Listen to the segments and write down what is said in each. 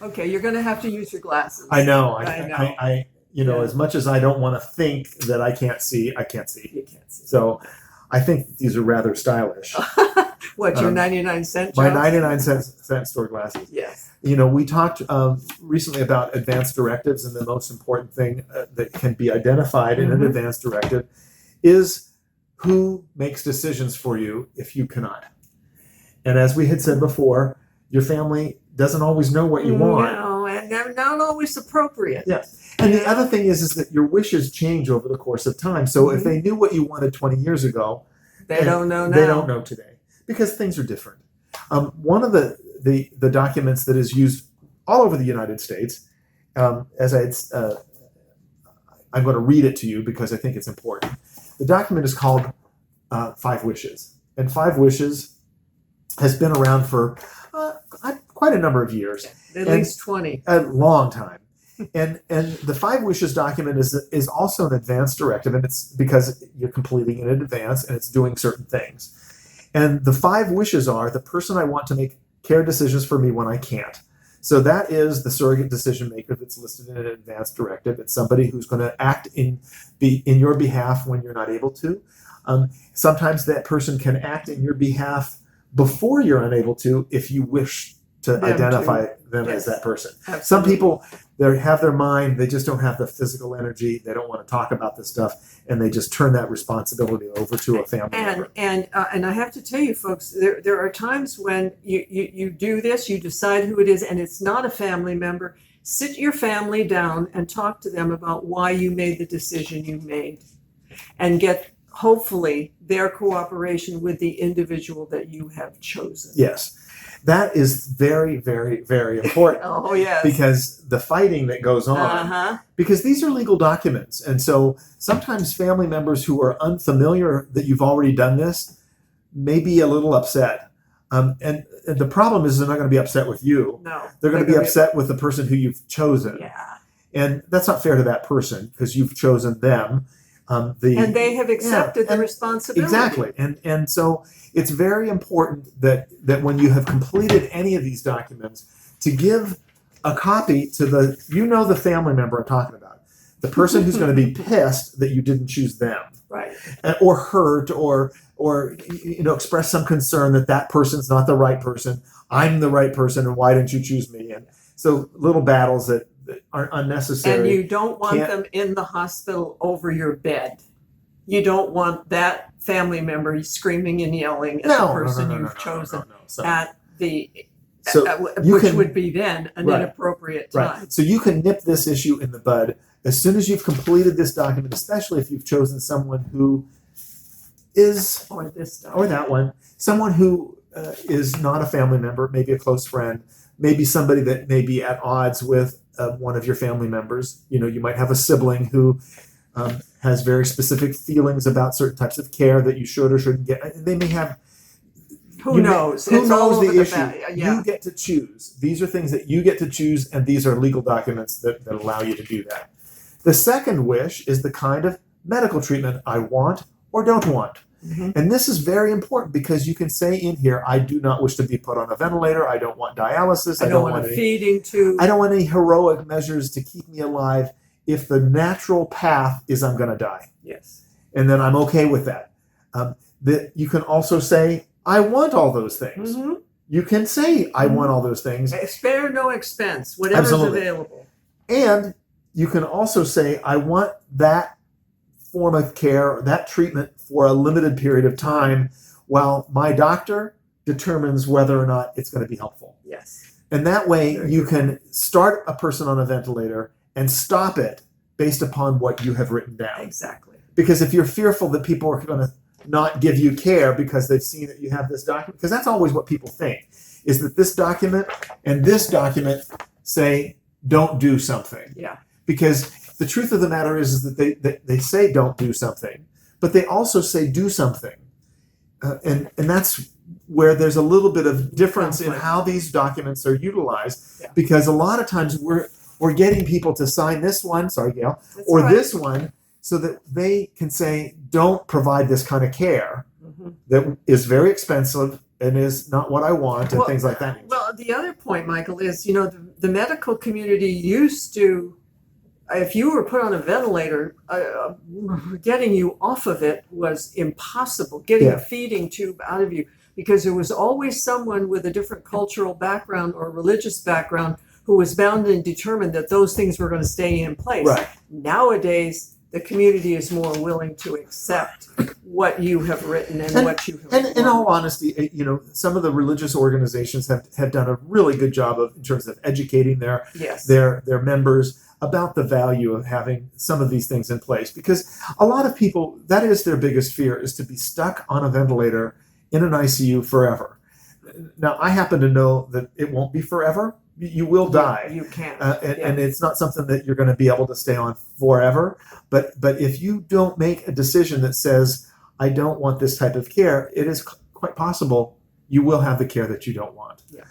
Okay, you're going to have to use your glasses. I know. I know. I as much as I don't want to think that I can't see, I can't see. You can't see. So I think these are rather stylish. What, your 99-cent My job? 99-cent store glasses. Yes. We talked recently about advance directives, and the most important thing that can be identified in an advance directive is who makes decisions for you if you cannot. And as we had said before, your family doesn't always know what you want. No, and they're not always appropriate. Yes. And the other thing is that your wishes change over the course of time. So if they knew what you wanted 20 years ago, they don't know now. They don't know today because things are different. One of the documents that is used all over the United States, I'm going to read it to you because I think it's important. The document is called Five Wishes. And Five Wishes has been around for quite a number of years. At least 20. A long time. And the Five Wishes document is also an advance directive, and it's because you're completing it in advance and it's doing certain things. And the five wishes are: the person I want to make care decisions for me when I can't. So that is the surrogate decision maker that's listed in an advance directive. It's somebody who's going to act in your behalf when you're not able to. Sometimes that person can act in your behalf before you're unable to, if you wish to identify them as that person. Absolutely. Some people, they have their mind, they just don't have the physical energy, they don't want to talk about this stuff, and they just turn that responsibility over to a family member. And I have to tell you, folks, there are times when you do this, you decide who it is, and it's not a family member. Sit your family down and talk to them about why you made the decision you made, and get, hopefully, their cooperation with the individual that you have chosen. Yes. That is very, very, very important. Oh, yes. Because the fighting that goes on, because these are legal documents. And so sometimes family members who are unfamiliar that you've already done this may be a little upset. And the problem is they're not going to be upset with you. No. They're going to be upset with the person who you've chosen. Yeah. And that's not fair to that person because you've chosen them. And they have accepted the responsibility. Exactly. And so it's very important that when you have completed any of these documents, to give a copy to the family member I'm talking about, the person who's going to be pissed that you didn't choose them, right, or hurt, or express some concern that person's not the right person. I'm the right person, and why didn't you choose me? And so little battles that are unnecessary. And you don't want them in the hospital over your bed. You don't want that family member screaming and yelling at the person you've chosen at the, which would be then an inappropriate time. Right. So you can nip this issue in the bud as soon as you've completed this document, especially if you've chosen someone who is, or that one, someone who is not a family member, maybe a close friend, maybe somebody that may be at odds with one of your family members. You might have a sibling who has very specific feelings about certain types of care that you should or shouldn't get. And they may have. Who knows? Who knows the issue? Yeah. You get to choose. These are things that you get to choose, and these are legal documents that allow you to do that. The second wish is the kind of medical treatment I want or don't want. Mm-hmm. And this is very important because you can say in here, I do not wish to be put on a ventilator. I don't want dialysis. I don't want a feeding tube. I don't want any heroic measures to keep me alive if the natural path is I'm going to die. Yes. And then I'm okay with that. You can also say, I want all those things. Mm-hmm. You can say, I want all those things. Spare no expense, whatever's available. And you can also say, I want that form of care, that treatment for a limited period of time while my doctor determines whether or not it's going to be helpful. Yes. And that way you can start a person on a ventilator and stop it based upon what you have written down. Exactly. Because if you're fearful that people are going to not give you care because they've seen that you have this document, because that's always what people think, is that this document and this document say, don't do something. Yeah. Because the truth of the matter is that they say don't do something, but they also say do something. And that's where there's a little bit of difference in how these documents are utilized, because a lot of times we're getting people to sign this one, sorry, Gail, this one, so that they can say, don't provide this kind of care that is very expensive and is not what I want, and things like that. Well, the other point, Michael, is, the medical community used to, if you were put on a ventilator, getting you off of it was impossible, getting a feeding tube out of you, because there was always someone with a different cultural background or religious background who was bound and determined that those things were going to stay in place. Right. Nowadays, the community is more willing to accept what you have written and what you have And in written. all honesty, some of the religious organizations have done a really good job in terms of educating Yes. their members about the value of having some of these things in place, because a lot of people, that is their biggest fear, is to be stuck on a ventilator in an ICU forever. Now, I happen to know that it won't be forever. You will die. You can. And it's not something that you're going to be able to stay on forever. But if you don't make a decision that says, I don't want this type of care, it is quite possible you will have the care that you don't want. Yeah.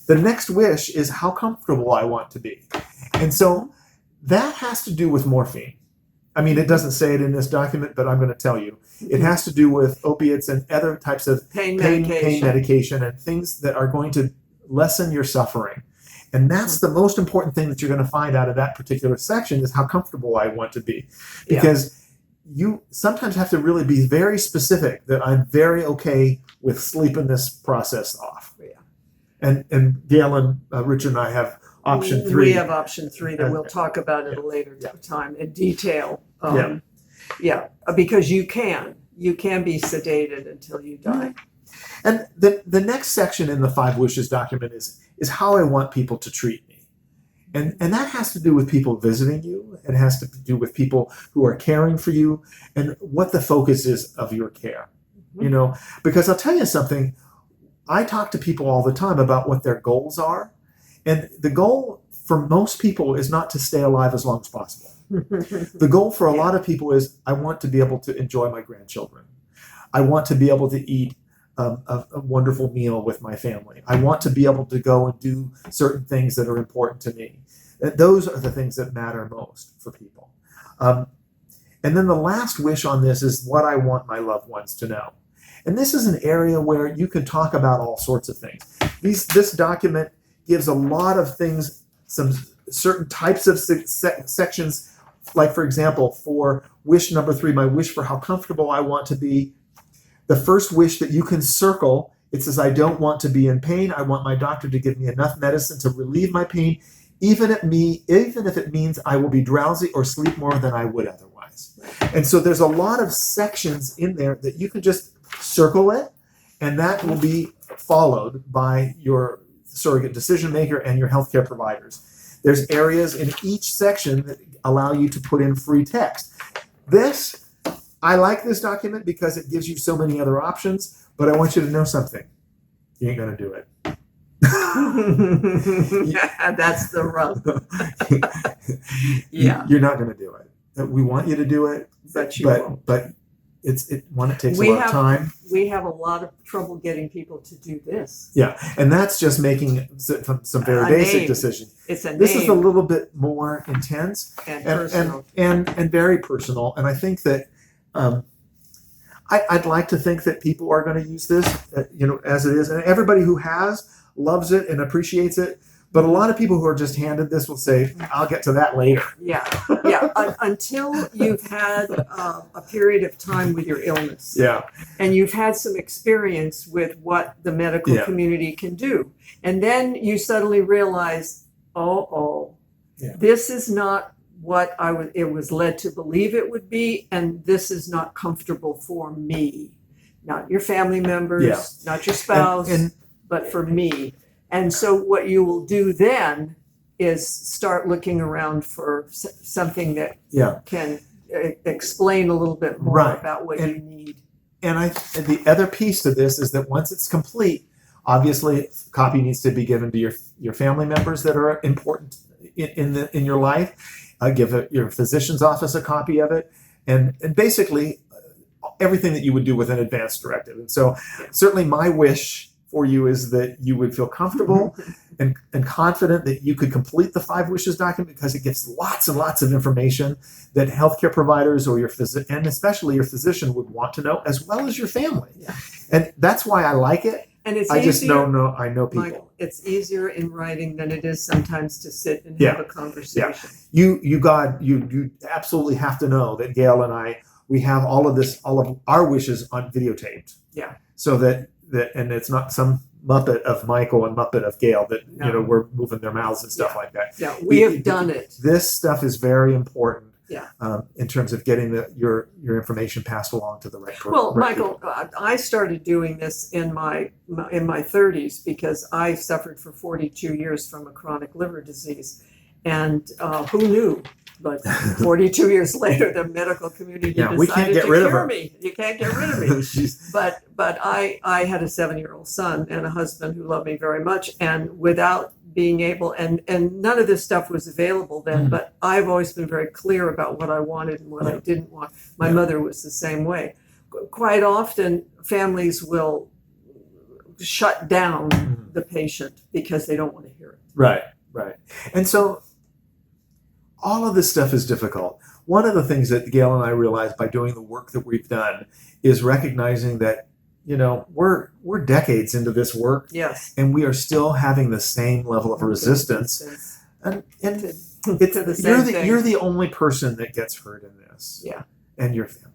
The next wish is how comfortable I want to be. And so that has to do with morphine. I mean, it doesn't say it in this document, but I'm going to tell you. It has to do with opiates and other types of Pain pain medication and things that are going to lessen your suffering. And that's the most important thing that you're going to find out of that particular section, is how comfortable I want to be. Because you sometimes have to really be very specific that I'm very okay with sleeping this process off. Yeah. And Gail and Richard and I have option 3. We have option 3 that we'll talk about at a later time in detail. Because you can be sedated until you die. And the next section in the 5 wishes document is how I want people to treat me. And that has to do with people visiting you. It has to do with people who are caring for you and what the focus is of your care. Because I'll tell you something, I talk to people all the time about what their goals are. And the goal for most people is not to stay alive as long as possible. The goal for a lot of people is, I want to be able to enjoy my grandchildren. I want to be able to eat a wonderful meal with my family. I want to be able to go and do certain things that are important to me. Those are the things that matter most for people. And then the last wish on this is what I want my loved ones to know. And this is an area where you can talk about all sorts of things. This document gives a lot of things, some certain types of sections, like, for example, for wish number 3, my wish for how comfortable I want to be. The first wish that you can circle, it says, I don't want to be in pain. I want my doctor to give me enough medicine to relieve my pain, even if it means I will be drowsy or sleep more than I would otherwise. And so there's a lot of sections in there that you can just circle it, and that will be followed by your surrogate decision maker and your healthcare providers. There's areas in each section that allow you to put in free text. I like this document because it gives you so many other options, but I want you to know something. You ain't going to do it. That's the rub. You're not going to do it. We want you to do it, but you won't. But it takes a lot of time. We have a lot of trouble getting people to do this. Yeah, and that's just making some very basic decisions. It's a name. This is a little bit more intense and personal and very personal. And I think that I'd like to think that people are going to use this, as it is, and everybody who loves it and appreciates it. But a lot of people who are just handed this will say, I'll get to that later. Yeah. Until you've had a period of time with your illness. Yeah. And you've had some experience with what the medical community can do. And then you suddenly realize, this is not what it was led to believe it would be, and this is not comfortable for me. Not your family members, not your spouse, but for me. And so what you will do then is start looking around for something that can explain a little bit more about what you need. And the other piece to this is that once it's complete, obviously a copy needs to be given to your family members that are important in your life. Give your physician's office a copy of it, and basically everything that you would do with an advance directive. And so certainly my wish for you is that you would feel comfortable and confident that you could complete the 5 wishes document, because it gives lots and lots of information that healthcare providers or and especially your physician would want to know, as well as your family. Yeah. And that's why I like it. And it's I just easier, I know people. Michael, it's easier in writing than it is sometimes to sit and Yeah. have a conversation. You absolutely have to know that Gail and I, we have all of our wishes on videotaped. Yeah. So that and it's not some Muppet of Michael and Muppet of Gail that No. we're moving their mouths and stuff like that. Yeah, we have done it. This stuff is very important. Yeah. In terms of getting your information passed along to the right person. Well, Michael, I started doing this in my 30s because I suffered for 42 years from a chronic liver disease, and who knew? But 42 years later, the medical community Yeah, decided we can't get to rid of cure her. me. You can't get rid of me. She's- But I had a 7-year-old son and a husband who loved me very much, and without being able, and none of this stuff was available then, Mhm. but I've always been very clear about what I wanted and what I didn't want. My Yeah. mother was the same way. Quite often, families will shut down Mhm. the patient because they don't want to hear it. Right. And so all of this stuff is difficult. One of the things that Gail and I realized by doing the work that we've done is recognizing that, we're decades into this work Yes. and we are still having the same level of resistance. And To it's the same thing. you're the only person that gets hurt in this. Yeah. And your family.